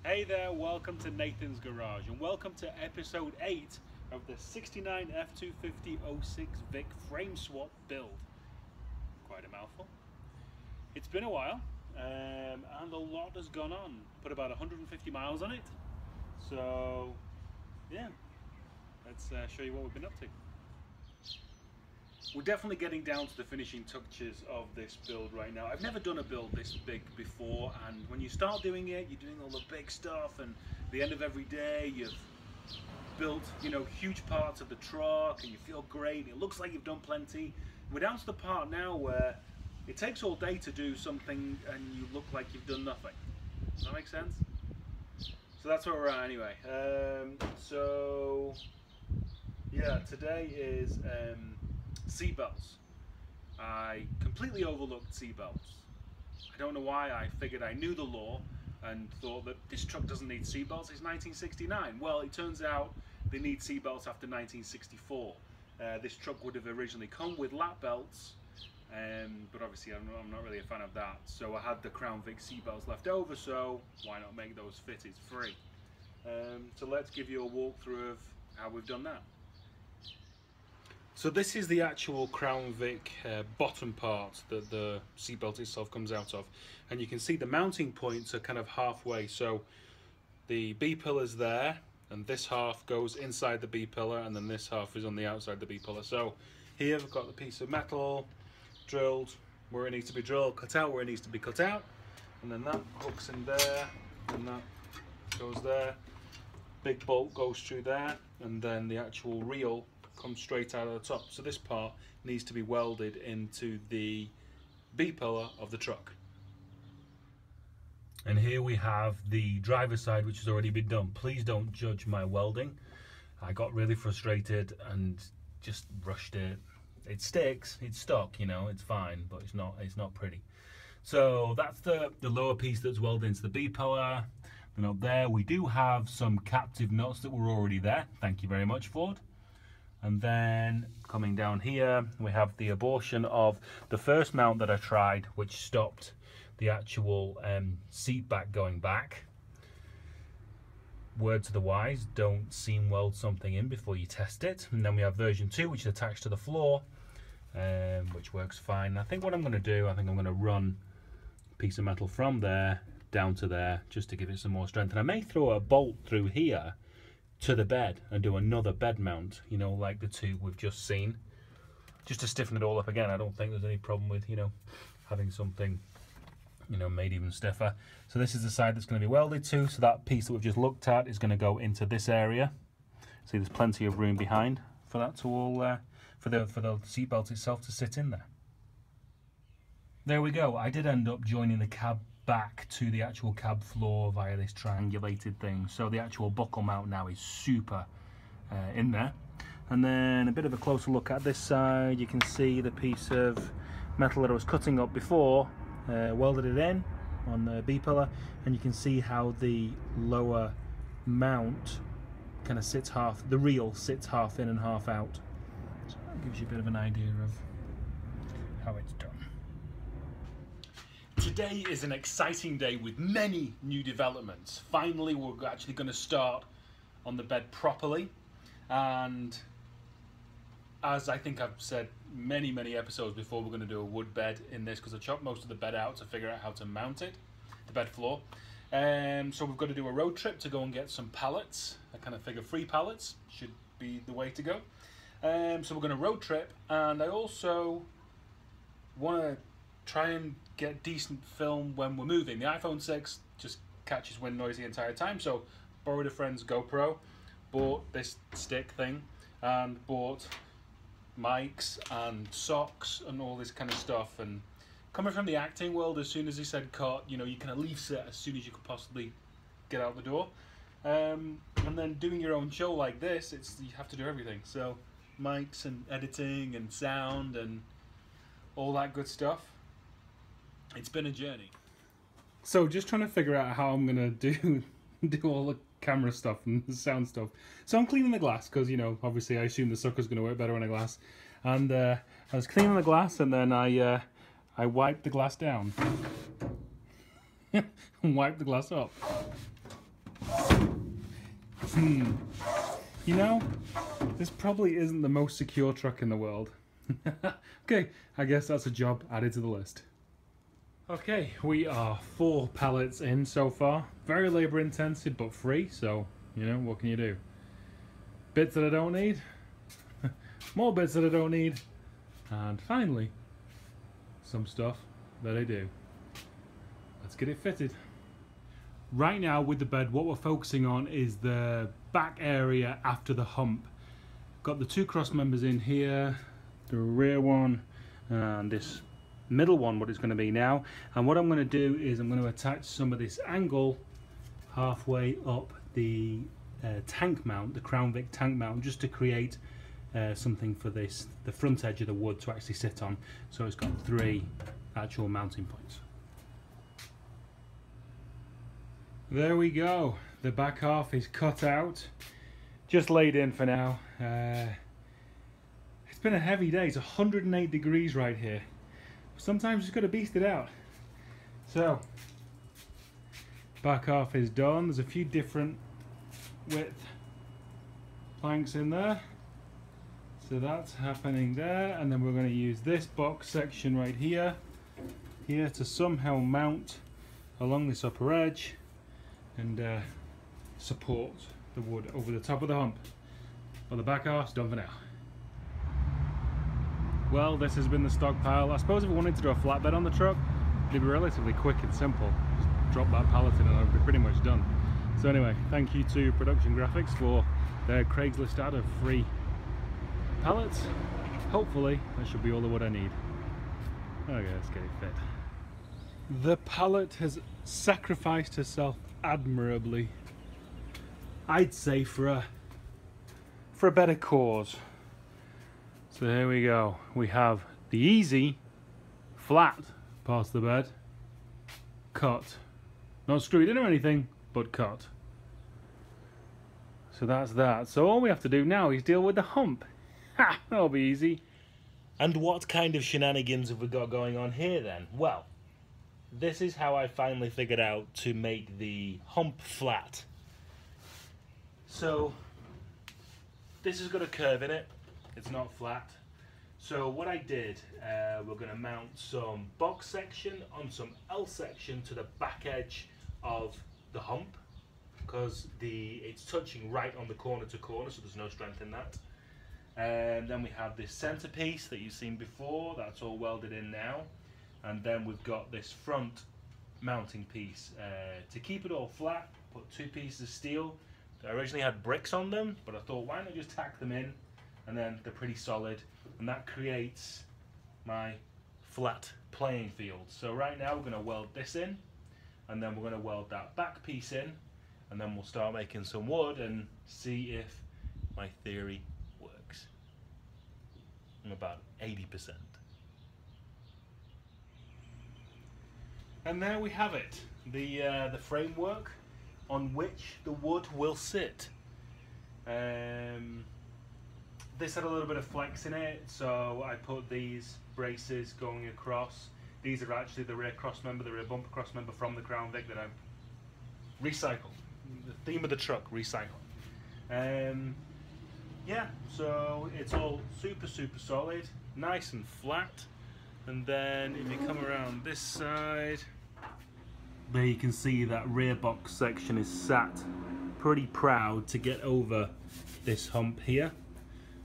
Hey there, welcome to Nathan's Garage and welcome to episode 8 of the 69 F250 06 Vic frame swap build. Quite a mouthful. It's been a while and a lot has gone on. Put about 150 miles on it. So yeah, let's show you what we've been up to. We're definitely getting down to the finishing touches of this build right now. I've never done a build this big before, and when you start doing it, you're doing all the big stuff, and at the end of every day you've built, huge parts of the truck and you feel great and it looks like you've done plenty. We're down to the part now where it takes all day to do something and you look like you've done nothing. Does that make sense? So that's where we're at anyway. So yeah, today is seatbelts. I completely overlooked seatbelts. I don't know why. I figured I knew the law and thought that this truck doesn't need seatbelts. It's 1969. Well, it turns out they need seatbelts after 1964. This truck would have originally come with lap belts, but obviously I'm not really a fan of that. So I had the Crown Vic seatbelts left over, so why not make those fitted free? So let's give you a walkthrough of how we've done that. So this is the actual Crown Vic bottom part that the seatbelt itself comes out of, and you can see the mounting points are kind of halfway. So the B-pillar's there, and this half goes inside the B-pillar, and then this half is on the outside of the B-pillar. So here we've got the piece of metal drilled where it needs to be drilled, cut out where it needs to be cut out, and then that hooks in there, and that goes there. Big bolt goes through there, and then the actual reel comes straight out of the top. So this part needs to be welded into the B-pillar of the truck. And here we have the driver's side, which has already been done. Please don't judge my welding. I got really frustrated and just rushed it. It sticks, it's stuck, it's fine, but it's not pretty. So that's the lower piece that's welded into the B-pillar. Then up there we do have some captive nuts that were already there. Thank you very much, Ford. And then coming down here we have the abortion of the first mount that I tried, which stopped the actual seat back going back. Word to the wise, don't seam weld something in before you test it. And then we have version 2, which is attached to the floor, which works fine. I think what I'm going to do, I'm going to run a piece of metal from there down to there just to give it some more strength. And I may throw a bolt through here to the bed and do another bed mount, like the two we've just seen, just to stiffen it all up again. I don't think there's any problem with, having something, made even stiffer. So this is the side that's going to be welded to, so that piece that we've just looked at is going to go into this area. See, there's plenty of room behind for that to all, for the seat belt itself to sit in there. There we go. I did end up joining the cab back to the actual cab floor via this triangulated thing, so the actual buckle mount now is super in there. And then a bit of a closer look at this side, you can see the piece of metal that I was cutting up before, welded it in on the B-pillar, and you can see how the lower mount kind of sits half, the reel sits half in and half out, so that gives you a bit of an idea of how it's done. Today is an exciting day with many new developments. Finally, we're actually going to start on the bed properly. And as I think I've said many episodes before, we're going to do a wood bed in this because I chopped most of the bed out to figure out how to mount it, the bed floor. So we've got to do a road trip to go and get some pallets. I kind of figure 3 pallets should be the way to go. So we're going to road trip, and I also want to try and get decent film when we're moving. The iPhone 6 just catches wind noise the entire time, so borrowed a friend's GoPro, bought this stick thing, and bought mics and socks and all this kind of stuff. And coming from the acting world, as soon as he said cut, you kind of leave set as soon as you could possibly get out the door. And then doing your own show like this, you have to do everything. So mics and editing and sound and all that good stuff. It's been a journey. So just trying to figure out how I'm gonna do all the camera stuff and the sound stuff. So I'm cleaning the glass because obviously I assume the sucker's gonna work better on a glass. And I was cleaning the glass, and then I wiped the glass down and wiped the glass up. You know, this probably isn't the most secure truck in the world. Okay, I guess that's a job added to the list. Okay, we are 4 pallets in so far. Very labour intensive, but free, so, you know, what can you do? Bits that I don't need, more bits that I don't need, and finally, some stuff that I do. Let's get it fitted. Right now with the bed, what we're focusing on is the back area after the hump. Got the 2 cross members in here, the rear one, and this middle one, what it's going to be now. And what I'm going to do is I'm going to attach some of this angle halfway up the tank mount, the Crown Vic tank mount, just to create something for this, the front edge of the wood to actually sit on. So it's got 3 actual mounting points. There we go. The back half is cut out, just laid in for now. It's been a heavy day. It's 108 degrees right here. Sometimes you've got to beast it out. So, back half is done. There's a few different width planks in there. So that's happening there. And then we're going to use this box section right here to somehow mount along this upper edge and support the wood over the top of the hump. Well, the back half's done for now. Well, this has been the stockpile. I suppose if we wanted to do a flatbed on the truck, it'd be relatively quick and simple. Just drop that pallet in and I'd be pretty much done. So anyway, thank you to Production Graphics for their Craigslist ad of free pallets. Hopefully that should be all the wood I need. Okay, let's get it fit. The pallet has sacrificed herself admirably, I'd say, for a better cause. So here we go. We have the easy flat part of the bed cut, not screwed in or anything, but cut. So that's that. So all we have to do now is deal with the hump. Ha! That'll be easy. And what kind of shenanigans have we got going on here then? Well, this is how I finally figured out to make the hump flat. So this has got a curve in it. It's not flat. So what I did, we're going to mount some box section on some L section to the back edge of the hump, because it's touching right on the corner to corner, so there's no strength in that. And then we have this centerpiece that you've seen before, that's all welded in now. And then we've got this front mounting piece. To keep it all flat, put 2 pieces of steel. I originally had bricks on them, but I thought, why not just tack them in? And then they're pretty solid, and that creates my flat playing field. So right now we're going to weld this in, and then we're going to weld that back piece in, and then we'll start making some wood and see if my theory works. I'm about 80%. And there we have it, the framework on which the wood will sit. This had a little bit of flex in it, so I put these braces going across. These are actually the rear cross member, the rear bumper cross member from the Crown Vic that I recycled. The theme of the truck, recycle. Yeah, so it's all super solid, nice and flat. And then if you come around this side, there you can see that rear box section is sat pretty proud to get over this hump here.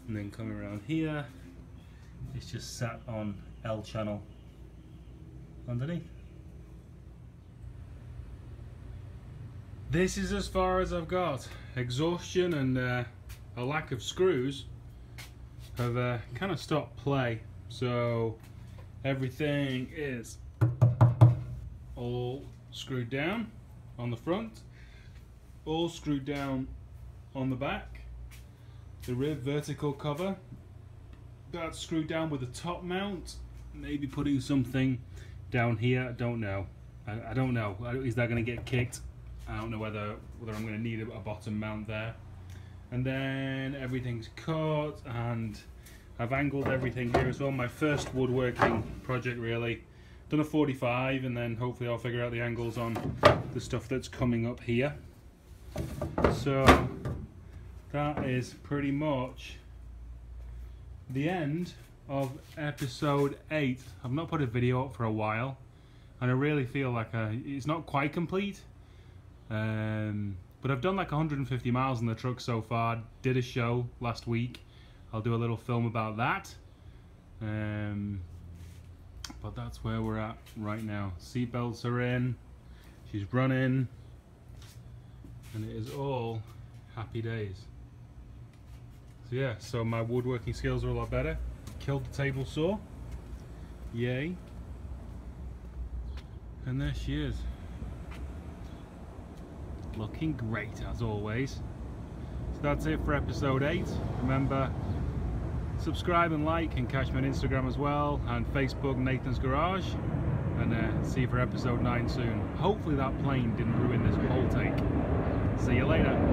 And then coming around here, it's just sat on L channel underneath. This is as far as I've got. Exhaustion and a lack of screws have kind of stopped play. So everything is all screwed down on the front, all screwed down on the back. The rear vertical cover, that's screwed down with a top mount. Maybe putting something down here, I don't know. I don't know. Is that going to get kicked? I don't know whether I'm going to need a bottom mount there. And then everything's cut, and I've angled everything here as well. My first woodworking project really. Done a 45, and then hopefully I'll figure out the angles on the stuff that's coming up here. So that is pretty much the end of episode 8. I've not put a video up for a while, and I really feel like it's not quite complete. But I've done like 150 miles in the truck so far. Did a show last week. I'll do a little film about that. But that's where we're at right now. Seatbelts are in. She's running. And it is all happy days. So yeah, so my woodworking skills are a lot better. Killed the table saw. Yay. And there she is. Looking great as always. So that's it for episode 8. Remember, subscribe and like, and catch me on Instagram as well, and Facebook, Nathan's Garage. And see you for episode 9 soon. Hopefully that plane didn't ruin this whole take. See you later.